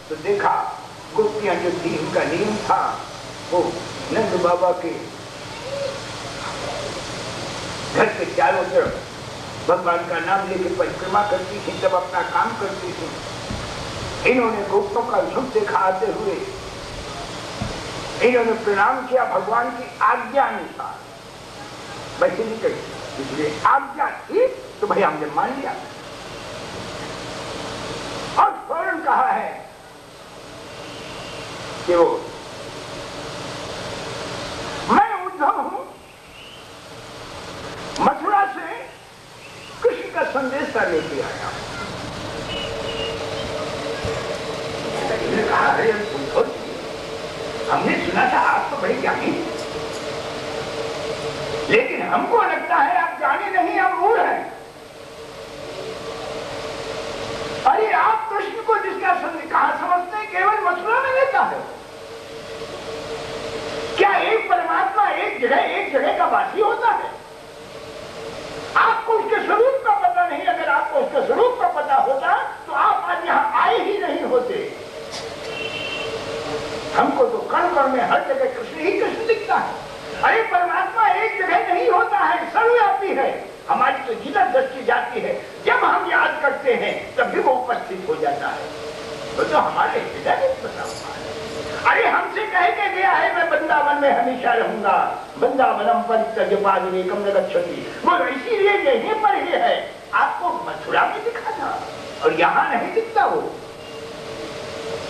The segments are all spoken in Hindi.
तो देखा गोपियां जो थी, उनका नियम था वो नंद बाबा के घर के चारों तरफ भगवान का नाम लेके परिक्रमा करती थी, तब अपना काम करती थी। इन्होंने गोपियों का झुंड देखा आते हुए, इन्होंने प्रणाम किया भगवान की आज्ञा अनुसार, वैसे नहीं कही, इसलिए आज्ञा थी तो भाई हमने मान लिया। और फौरन कहा है कि वो मैं उद्धव हूं, मथुरा से कृष्ण का संदेश लेके आया। कहा अरे उद्धव, हमने सुना था आप तो बड़े ज्ञानी, लेकिन हमको लगता है आप ज्ञानी नहीं, आप मूढ़ हैं। अरे आप कृष्ण को जिसका संदेश कहां समझते हैं, केवल मथुरा में रहता है। क्या एक परमात्मा एक जगह का वासी होता है? आपको उसके स्वरूप का पता नहीं। अगर आपको उसके स्वरूप का पता होता तो आप आज यहां आए ही नहीं होते। हमको तो कण कण में हर जगह कृष्ण ही कृष्ण दिखता है। अरे परमात्मा एक जगह नहीं होता है, सर्वव्यापी है। हमारी तो जिधर दृष्टि जाती है, जब हम याद करते हैं तब भी वो उपस्थित हो जाता है। तो हमारे हृदय में बसा हुआ है। अरे हमसे कह के गया है मैं वृंदावन में हमेशा रहूंगा, वृंदावनम परित्यज्य पादमेकं न गच्छति। वो इसीलिए यहीं पर ही है। आपको मथुरा में दिखा था और यहाँ नहीं दिखता वो।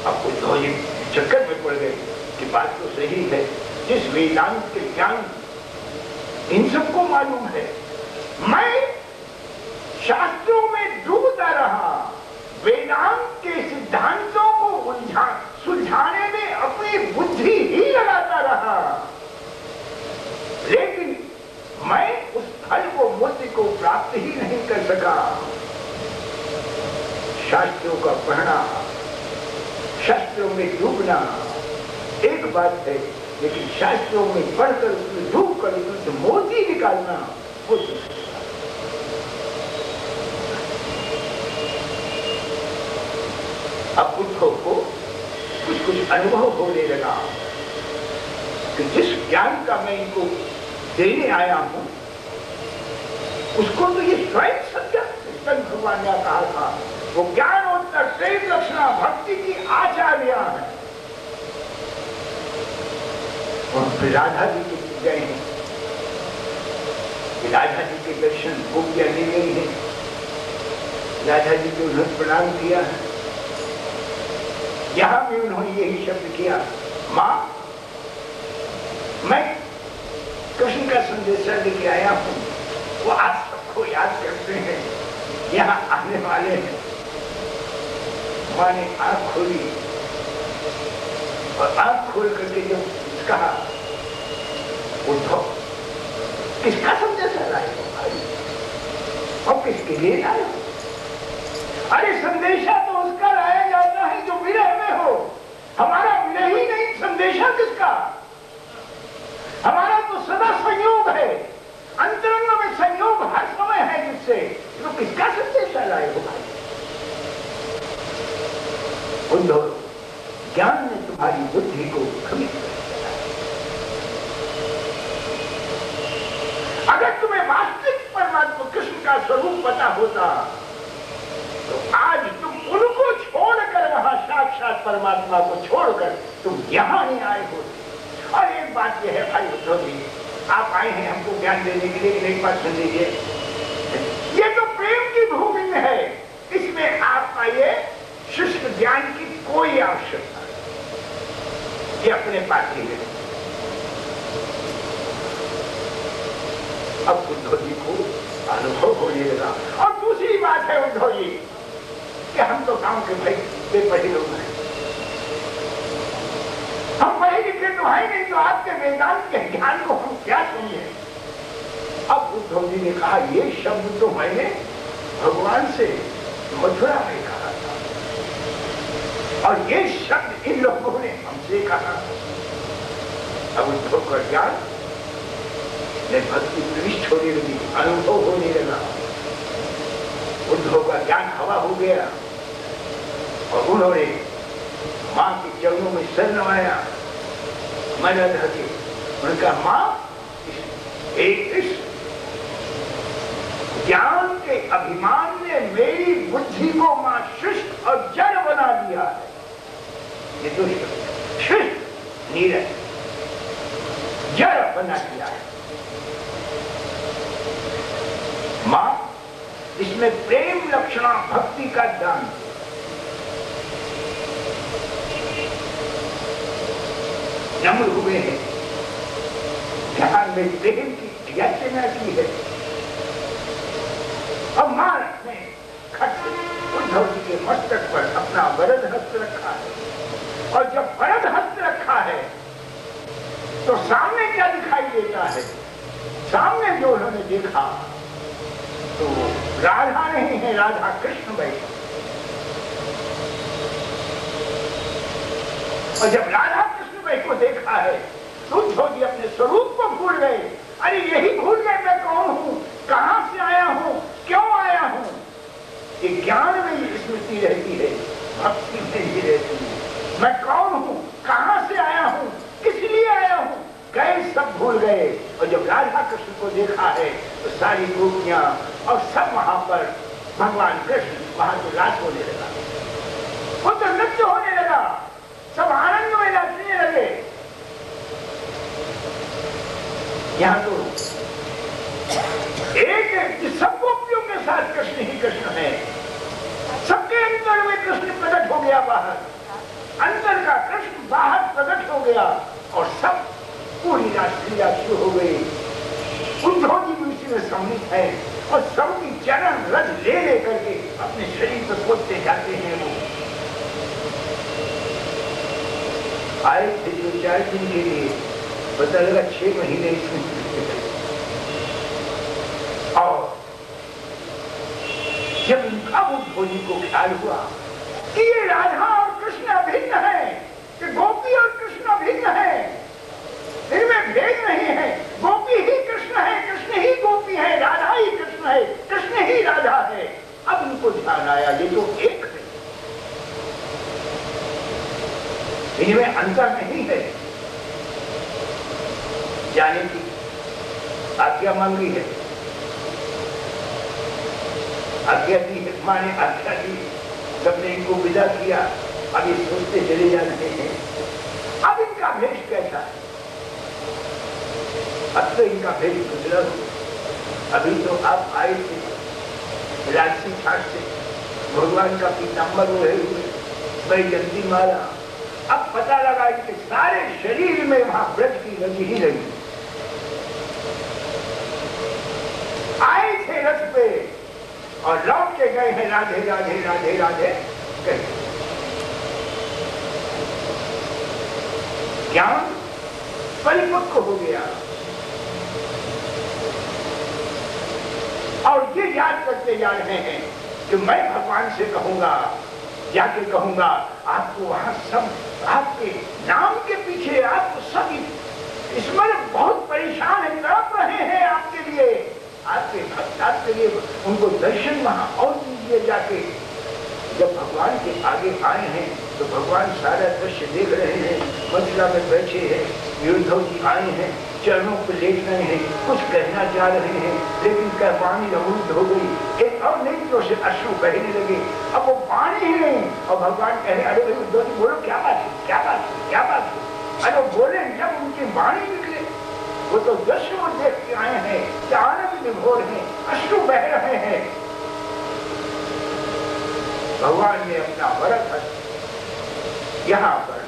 अब कुछ तो ये चक्कर में पड़ गए कि बात तो सही है। जिस वेदांत के ज्ञान इन सबको मालूम है, मैं शास्त्रों में डूबता रहा, वेदांत के सिद्धांतों को सुलझाने में अपनी बुद्धि ही लगाता रहा, लेकिन मैं उस फल को, मुक्ति को प्राप्त ही नहीं कर सका। शास्त्रों का पढ़ना, शास्त्रों में डूबना एक बात है, लेकिन शास्त्रों में पढ़कर उसमें डूब कर उसमें मोती निकालना वो अब उद्धव को कुछ अनुभव होने लगा कि जिस ज्ञान का मैं इनको देने आया हूं उसको तो ये स्वयं समझा। भगवान ने कहा था वो ज्ञानोत्तर प्रेम लक्षणा भक्ति की आचार्य है। और फिर राधा जी के गए हैं, राधा जी के दर्शन गोपियां ले गई है, राधा जी को उन्होंने प्रणाम किया है। यहां भी उन्होंने यही शब्द किया, मां मैं कृष्ण का संदेश लेके आया हूं। वो आज सबको याद करते हैं, यहां आने वाले हैं। मां ने आंख खोली और आंख खोल करके जब कहा उद्धव किसका संदेश लाए हो भाई, और किसके लिए लाए हो? अरे संदेशा तो उसका लाया जाता है जो विरह में हो। हमारा विरह ही नहीं, संदेशा किसका? हमारा तो सदा संयोग है, अंतरंग में संयोग हर समय है जिससे, तो किसका संदेशा लाए हो भाई? उद्धव, ज्ञान ने तुम्हारी बुद्धि को भ्रमित कर दिया। अगर तुम्हें वास्तविक परमात्मा कृष्ण का स्वरूप पता होता तो आज तुम उनको छोड़कर, वहां साक्षात परमात्मा को छोड़कर तुम यहां नहीं आए होते। और एक बात यह है भाई उद्धव जी, आप आए हैं हमको ज्ञान देने के लिए, एक बात सुन लीजिए, ये तो प्रेम की भूमि में है, इसमें आपका ये शुष्क ज्ञान की कोई आवश्यकता नहीं, ये अपने पास ही है। अब उद्धव जी को अनुभव होने लगा। और दूसरी बात है उद्धव जी कि हम तो गांव के भाई बेपढ़े लोग हैं, हम पढ़े लिखे तो है नहीं, तो आपके वेदांत के ज्ञान को हम क्या सुनिए। अब उद्धव जी ने कहा ये शब्द तो मैंने भगवान से मथुरा में कहा था और ये शब्द इन लोगों ने हमसे कहा। अब उद्धव का ज्ञान ने भक्ति प्रविष्ट होने लगी, अनुभव होने लगा। उद्धव का ज्ञान हवा हो गया और उन्होंने माँ के चरणों में सिर नवाया, मदद हके। उन्होंने कहा माँ, इस ज्ञान के अभिमान ने मेरी बुद्धि को माँ शुष्क और जड़ बना दिया है। ये दुष्ट शुष्क नीरस जड़ बना दिया है। माँ, इसमें प्रेम लक्षणा भक्ति का दान, नम्र हुए हैं, ध्यान में प्रेम की याचना की है। और मां ने उद्धव जी के मस्तक पर अपना वरद हस्त रखा है। और जब वरद हस्त रखा है तो सामने क्या दिखाई देता है? सामने जो उन्होंने देखा तो राधा नहीं है, राधा कृष्ण बैठी। और जब राधा कृष्ण भाई को देखा है तो उद्धव जी अपने स्वरूप को भूल गए। अरे यही भूल गए मैं कौन हूं, कहां से आया हूं, क्यों आया हूं। ये ज्ञान में ही स्मृति रहती है, भक्ति में ही रहती है। मैं कौन हूं, कहां से आया हूं, किस लिए आया हूं, गए सब भूल गए। और जब राधा कृष्ण को देखा है तो सारी गोपियां और सब वहां पर भगवान कृष्ण वहां तो रास होने लगा, वो तो नृत्य होने लगा, सब आनंद में नाचने लगे। यहाँ तो एक सब गोपियों के साथ कृष्ण ही कृष्ण है। सबके अंदर में कृष्ण प्रकट हो गया बाहर, अंदर का कृष्ण बाहर प्रकट हो गया और सब पूरी राष्ट्रीय शुरू हो गई। उद्धव जी भी उसी में सम्मिलित है और सबकी चरण रज ले लेकर के अपने शरीर पर पोतते जाते हैं। वो आए थे जो 4 दिन के लिए, पता लगा 6 महीने इसमें। और जब उनका उद्धव जी को ख्याल हुआ कि ये राधा और कृष्ण अभिन्न है, कि गोपी और कृष्ण अभिन्न है, इनमें भेद नहीं है, गोपी ही कृष्ण है, कृष्ण ही गोपी है, राधा ही कृष्ण है, कृष्ण ही राधा है। अब उनको ध्यान आया ये तो एक है, इनमें अंतर नहीं है। जाने की आज्ञा मांगी है, आज्ञा दी है, मां ने आज्ञा दी, सबने इनको विदा किया। अब ये सोचते चले जा रहे हैं अब इनका भेष कैसा है। अब तो इनका भेष गुजरा। अभी तो आप आए थे राजसी छाट से, भगवान का पीताम्बर ओढ़े हुए, बैजंती माला। अब पता लगा कि सारे शरीर में वहां व्रत की लगी ही लगी। आए थे रथ पे और लौट के गए हैं राधे राधे राधे राधे कहे। ज्ञान परिपक्व हो गया और ये याद करते जा रहे हैं कि मैं भगवान से कहूंगा, जाके कहूंगा आपको वहां सब आपके नाम के पीछे आपको सब स्मरण बहुत परेशान है, तड़प रहे हैं आपके लिए, आपके भक्त आपके लिए, उनको दर्शन वहां और दीजिए जाके। जब भगवान के आगे आए हैं तो भगवान सारा दृश्य देख रहे हैं, मथुरा में बैठे हैं, उद्धव जी आए हैं, चरणों पर लेट रहे हैं, कुछ कहना चाह रहे हैं लेकिन क्या वाणी अवरुद्ध हो गई, एक और नेत्रों से अश्रु बहने लगे। अब वो वाणी ही नहीं और भगवान कह रहे अरे भाई उद्धव जी बोलो क्या बात है, क्या बात है, क्या बात है। अरे बोले जब उनकी वाणी निकले, वो तो दृश्य वो देख के आए हैं, आनंद विभोर हैं, अश्रु बह रहे हैं। भगवान ने अपना वरद हस्त यहाँ पर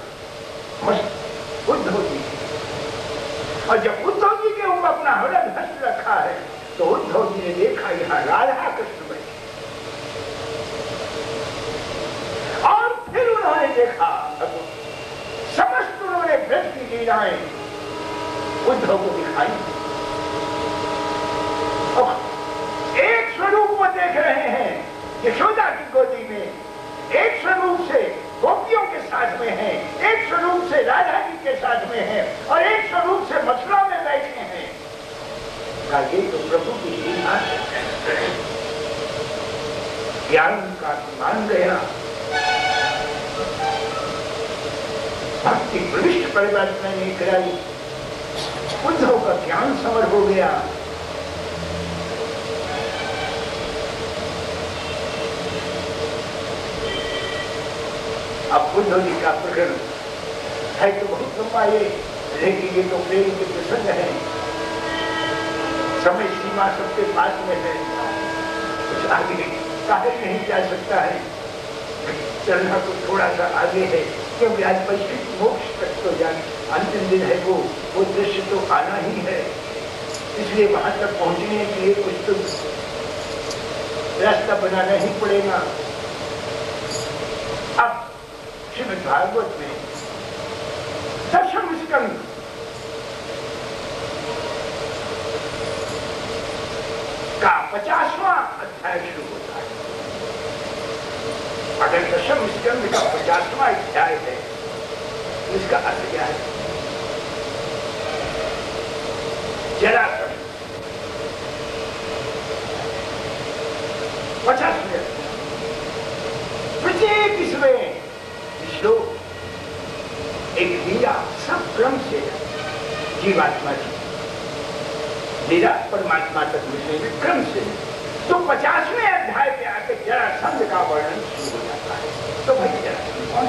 उद्धव जी, और जब उद्धव जी के ऊपर अपना वरद हस्त रखा है तो उद्धव जी ने देखा यहाँ राधा कृष्ण बैठे और फिर उन्होंने देखा समस्त उन्होंने व्रत की लीलाएं उद्धव को दिखाई। एक स्वरूप वो देख रहे हैं यशोदा की गोदी में, एक स्वरूप से गोपियों के साथ में है, एक स्वरूप से राधा जी के साथ में है और एक स्वरूप से मथुरा में बैठे हैं। ये तो प्रभु की लीला है। ज्ञान का मान गया परमात्मा ने कराई। उद्धव का ज्ञान समर हो गया। अब उद्धव जी का प्रकरण है तो बहुत लंबा ये, लेकिन ये तो प्रेम के प्रसंग है। समय सीमा सबके पास में है, कुछ आगे काहे नहीं जा सकता है। चलना तो थोड़ा सा आगे है, क्योंकि आज वैश्विक मोक्ष तक तो जाने अंतिम दिन है, वो दृश्य तो आना ही है। इसलिए वहां तक पहुंचने के लिए कुछ तो रास्ता बनाना ही पड़ेगा। अब श्रीमद् भागवत में दशम स्कंद का 50वां अध्याय शुरू होता है। अगर दशम स्कंद का 50वां अध्याय है तो इसका अर्थ क्या है? जरासंध 50वें प्रत्येक इसमें श्लोक एक लीला सब क्रम से जीवात्मा की लीला परमात्मा तक मिलने में क्रम से। तो 50वें अध्याय पे आकर जरासंध का वर्णन शुरू हो जाता है। तो भाई जरासंध कौन?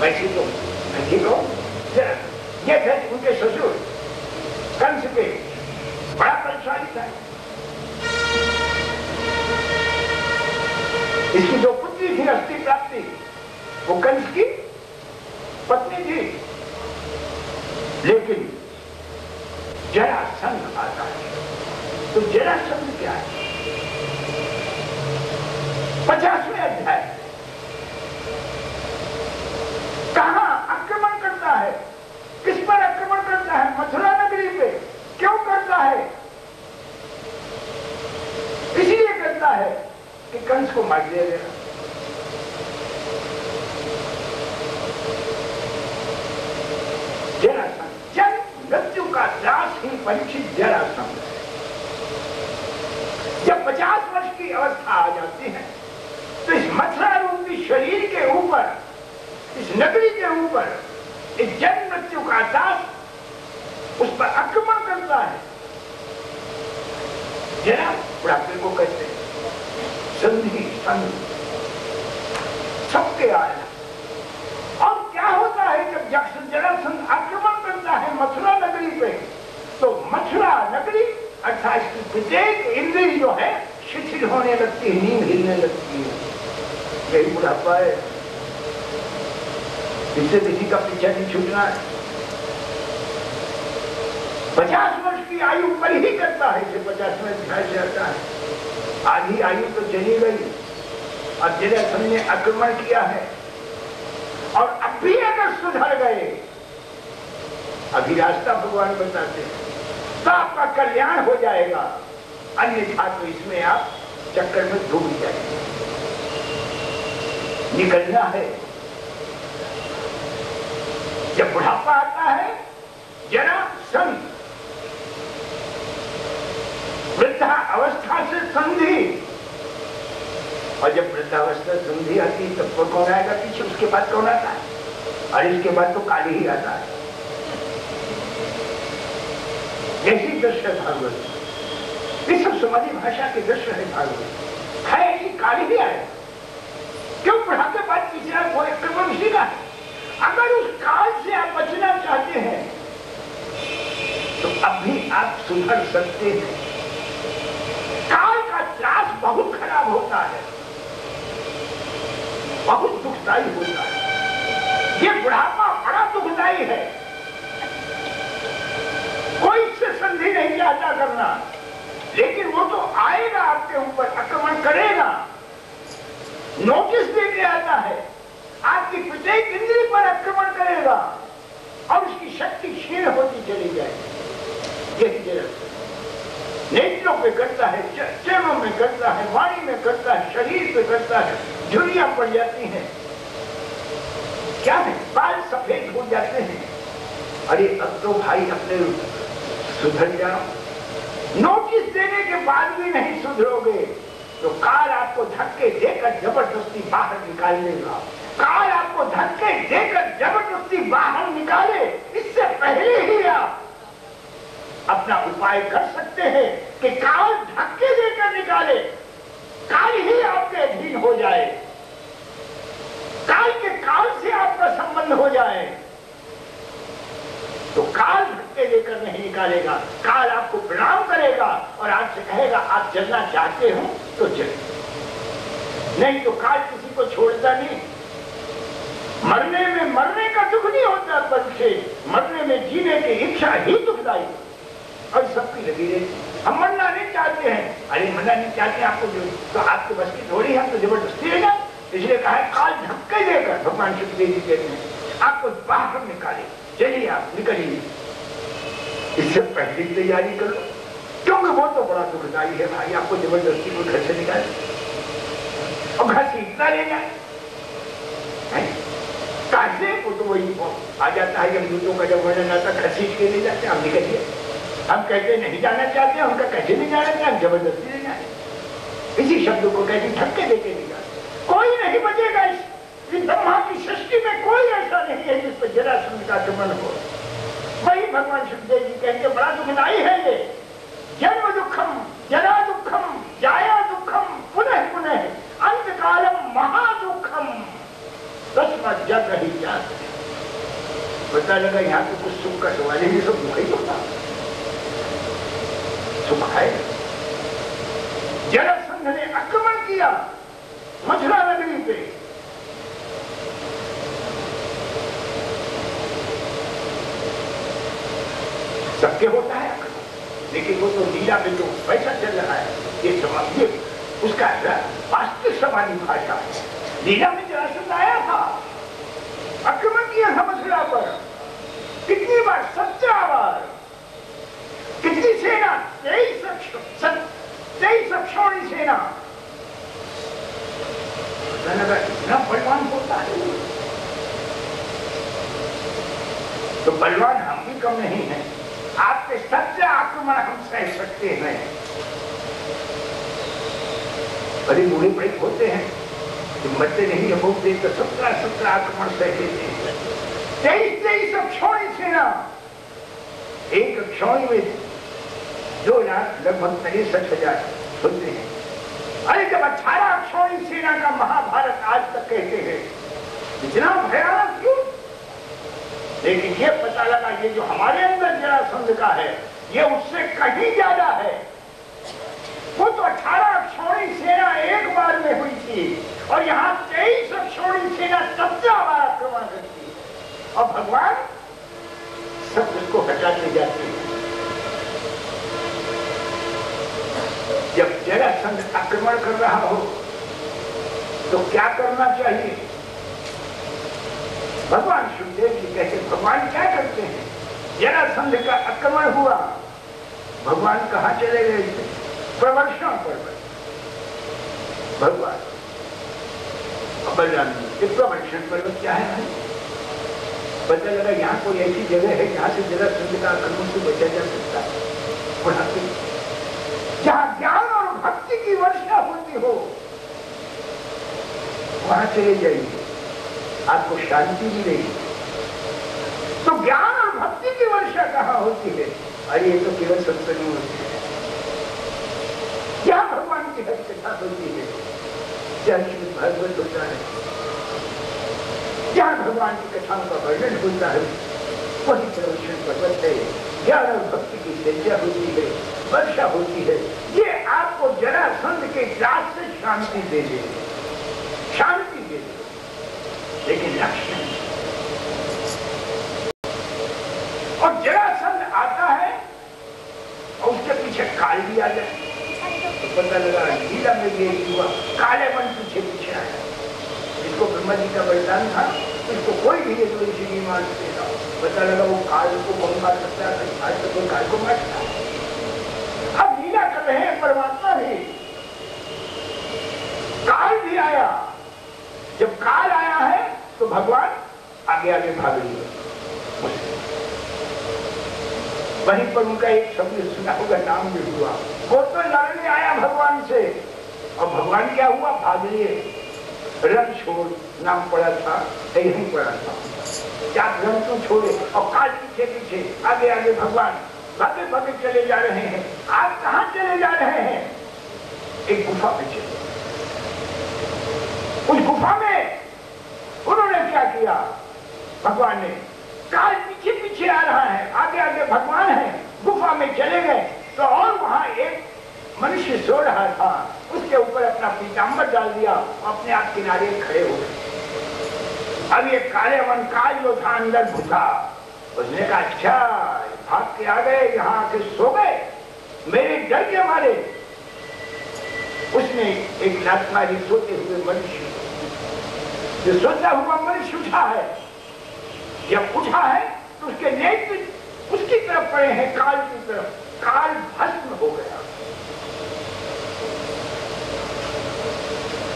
वैसे तो ठीक हो, ये थे उनके ससुर कंस के बड़ा बलशाली था। इसकी जो पुत्री थी अस्थि प्राप्ति, वो कंस की पत्नी थी। लेकिन जरासंध आता है। तो जरासंध क्या है? 50वें अध्याय कहां आक्रमण करता है? किस पर आक्रमण करता है? मथुरा नगरी पे। क्यों करता है? इसलिए करता है कि कंस को मार दिया गया। जरासंध जन्म मृत्यु का दास ही परीक्षित जरासंध है। जब 50 वर्ष की अवस्था आ जाती है तो इस मथुरा रूपी शरीर के ऊपर, इस नगरी के ऊपर इस जन्म मृत्यु का दास उस पर आक्रमण करता है। जरा बुढ़ापे को कहते हैं संधि संध सबके आया। और क्या होता है जब जरासंध आक्रमण करता है मथुरा नगरी पे, तो मथुरा नगरी अर्थात प्रत्येक इंद्रिय जो है शिथिल होने लगती है, नींद हिलने लगती है। यही बुढ़ापा है, इससे किसी का पीछा नहीं छूटना है। 50 वर्ष की आयु पर ही करता है, इसे 50वें अध्याय से आता है। आधी आयु तो चली गई और जरासंध ने आक्रमण किया है। और अब भी अगर सुधर गए, अभी रास्ता भगवान बताते हैं, तो आपका कल्याण हो जाएगा, अन्यथा तो इसमें आप चक्कर में डूब जाएंगे। निकलना है। जब बुढ़ापा आता है जरासंध वृद्धा अवस्था से संधि, और जब वृद्धावस्था संधि आती है तब कौन आएगा पीछे? उसके बाद कौन आता है? और इसके बाद तो काली ही आता है। यही दृश्य है भागवत। ये सब समाधि भाषा के दृश्य है भागवत। है ऐसी काली ही आए। क्यों? बुढ़ापे बाद पीछे कोई क्रम इसी का है। अगर उस काल से आप बचना चाहते हैं तो अभी आप सुधर सकते हैं। काल का त्रास बहुत खराब होता है, बहुत दुखदायी होता है। ये बुढ़ापा बड़ा दुखदायी है। कोई इससे संधि नहीं चाहता करना, लेकिन वो तो आएगा, आपके ऊपर आक्रमण करेगा, नोटिस देके आता है, आपकी प्रत्येक इंद्रिय पर आक्रमण करेगा और उसकी शक्ति क्षीण होती चली जाएगी। यही जरासंध नेत्रों पे करता है, चरणों में करता है, वाणी में करता है, शरीर पे करता है, झुर्रियां पड़ जाती हैं। क्या है? बाल सफेद हो जाते हैं। अरे अब तो भाई अपने सुधर जाओ। नोटिस देने के बाद भी नहीं सुधरोगे तो काल आपको धक्के देकर जबरदस्ती बाहर निकाल लेगा। काल आपको धक्के देकर जबरदस्ती बाहर निकाले उपाय कर सकते हैं कि काल धक्के देकर निकाले, काल ही आपके अधीन हो जाए, काल के काल से आपका संबंध हो जाए, तो काल धक्के देकर नहीं निकालेगा। काल आपको प्रणाम करेगा और आपसे कहेगा आप चलना चाहते हो तो चलिए, नहीं तो काल किसी को छोड़ता नहीं। मरने में मरने का दुख नहीं होता, बल्कि मरने में जीने की इच्छा ही दुखदायी और सबकी लगी रहती। हम मरना नहीं चाहते हैं, अरे मरना नहीं चाहते हैं आपको जो, तो आपके बस की थोड़ी है, तो जबरदस्ती है ना। इसलिए कहा है काल धक्के देकर, भगवान सुखदेव जी कहते हैं आपको बाहर निकाले, चलिए आप निकलिए, इससे पहले तैयारी कर लो, क्योंकि वो तो बड़ा दुखदायी है भाई, आपको जबरदस्ती को घर से निकाले और घर से इतना ले जाए, कैसे वो तो वही आ जाता है। यमदूतों का जब वर्णन आता है घसीट के ले जाते हैं, हम निकलिए, हम कहते नहीं जाना चाहते हैं, उनका कैसे नहीं जाना चाहते, जबरदस्ती ले जाए, इसी शब्द को कहते धक्के देके नहीं जाते। कोई नहीं बचेगा इस ब्रह्मा की सृष्टि में, कोई ऐसा नहीं है जिस पर जरासंध का आक्रमण हो। वही भगवान सुखदेव जी कहेंगे बड़ा दुखदायी है ये, जन्म दुखम, जरा दुखम, जाया दुखम, पुनः पुनः अंत कालम महादुखम, तस्मात् जग ही जात। पता लगा यहाँ तो कुछ सुख का सवाल है, ये सब दुख ही होता, सुख है। जरासंध ने आक्रमण किया मथुरा नगरी पे, सबके होता है, लेकिन वो तो लीला में जो पैसा चल रहा है, ये समझिए उसका वास्तविक समानी भाषा है। लीला में जरासंध आया था, आक्रमण किया था मथुरा पर, कितनी बार? 17 बार। कितनी सेना? 23 अक्षौणी सेना। लगा इतना बलवान होता है, तो बलवान हम भी कम नहीं है। आपके 17 आक्रमण हम सह सकते हैं। बड़े बूढ़े बड़े होते हैं, मरते नहीं है, बहुत देर तो 17 आक्रमण सह लेते हैं। 23 अक्षौणी सेना, एक अक्षौणी में 2 लाख लगभग 63,000 होते हैं। अरे जब 18 अक्षौणी सेना का महाभारत आज तक कहते हैं, इतना भयानक क्यों? लेकिन ये पता लगा ये जो हमारे अंदर जरासंध का है, ये उससे कहीं ज्यादा है। वो तो 18 अक्षौणी सेना एक बार में हुई थी, और यहाँ 23 अक्षौणी सेना 17 बार आक्रमण करती है, और भगवान सब उसको हटाते जाते हैं। जब जरासंध आक्रमण कर रहा हो तो क्या करना चाहिए? भगवान सुखदेव जी कहते भगवान क्या करते हैं? जरासंध का आक्रमण हुआ, भगवान कहाँ चले गए थे? प्रवर्षण पर्वत। भगवान बलराम जी, प्रवर्षण पर्वत क्या है भाई? पता लगा यहाँ कोई ऐसी जगह है जहाँ से जरासंध का आक्रमण से बचा जा सकता है, जहाँ ज्ञान और भक्ति की वर्षा होती हो, वहां चले जाइए, आपको शांति मिलेगी। तो ज्ञान और भक्ति की वर्षा कहाँ होती है? अरे ये तो केवल सत्संग में होती है, क्या भगवान की हरि कथा होती है, क्या श्रीमद् भागवत होता है, जहाँ भगवान की कथाओं का वर्णन होता है, वही प्रवर्षण पर्वत है। ज्ञान और भक्ति की चर्चा होती है, वर्षा होती है। ये आपको जरासंध के जात से शांति दे देगी, शांति दे देगी, लेकिन लक्ष्य नहीं। और जरासंध आता है और उसके पीछे काल भी आ जाए, तो पता लगा लीला में ये हुआ, काले मन पीछे पीछे आया। इसको ब्रह्मा जी का वरदान था, इसको कोई भी ये तो इसी नहीं मान सकेगा। पता लगा वो काल को कौन मार सकता है? आज तक कोई काल को मारता है। अब लीला कर रहे हैं परमात्मा भी, काल भी आया। जब काल आया है तो भगवान आगे आगे भाग लिए। वहीं पर उनका एक शब्द सुना होगा, नाम भी हुआ। वो तो लड़ने आया भगवान से, और भगवान क्या हुआ? भाग लिए। रंग छोड़ नाम पड़ा था, यही पड़ा था, क्या रंग क्यों छोड़े? और काल पीछे पीछे, आगे आगे भगवान। भागे भागे चले जा रहे हैं। आप कहां चले जा रहे हैं? एक गुफा में चले। उस गुफा में उन्होंने क्या किया? भगवान ने, काल पीछे पीछे आ रहा है, आगे आगे भगवान है, गुफा में चले गए तो और वहां एक मनुष्य सो रहा था, उसके ऊपर अपना पीताम्बर डाल दिया, अपने आप किनारे खड़े हो गए। अब ये काले वन काल जो था अंदर घुसा, उसने कहा अच्छा भाग के आ गए, यहाँ आके सो गए मेरे डर के मारे। उसने एक लात मारी सोते हुए मनुष्य, जो सोता हुआ मनुष्य उठा है, जब उठा है तो उसके नेत्र उसकी तरफ पड़े हैं, काल की तरफ, काल भस्म हो गया।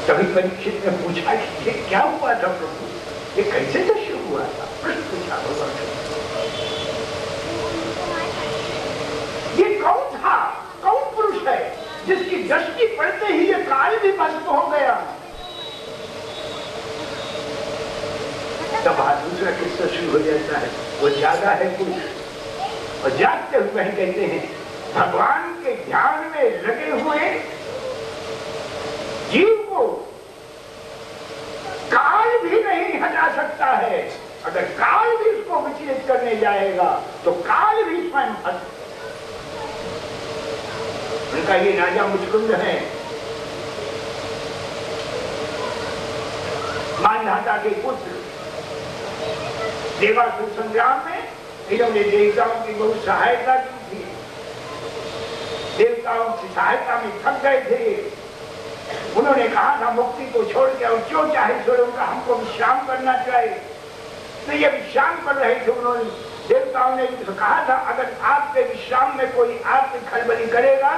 तभी परीक्षित ने पूछा कि ये क्या हुआ था प्रभु, ये कैसे दृश्य हुआ था? प्रश्न पूछा भगवान से। ये कौन था, कौन पुरुष है जिसकी दृष्टि पड़ते ही ये काल भी भस्म हो गया? तब दूसरा किस्सा शुरू हो जाता है। वो जागा है कुछ और जागते हुए कहते हैं भगवान के ध्यान में लगे हुए जीव को काल भी नहीं हटा सकता है। अगर काल भी उसको विचलित करने जाएगा तो काल भी स्वयं हट। उनका ये राजा मुचकुंद है, मानधाता के पुत्र। देवासुर संग्राम में इन्होंने देवताओं की बहुत सहायता की थी। देवताओं की सहायता में थक गए थे। उन्होंने कहा था मुक्ति को छोड़ के और जो चाहे छोड़ो, उनका हमको विश्राम करना चाहिए। तो ये विश्राम कर रहे थे। उन्होंने देवताओं ने कहा था अगर आपके विश्राम में कोई आपकी खलबली करेगा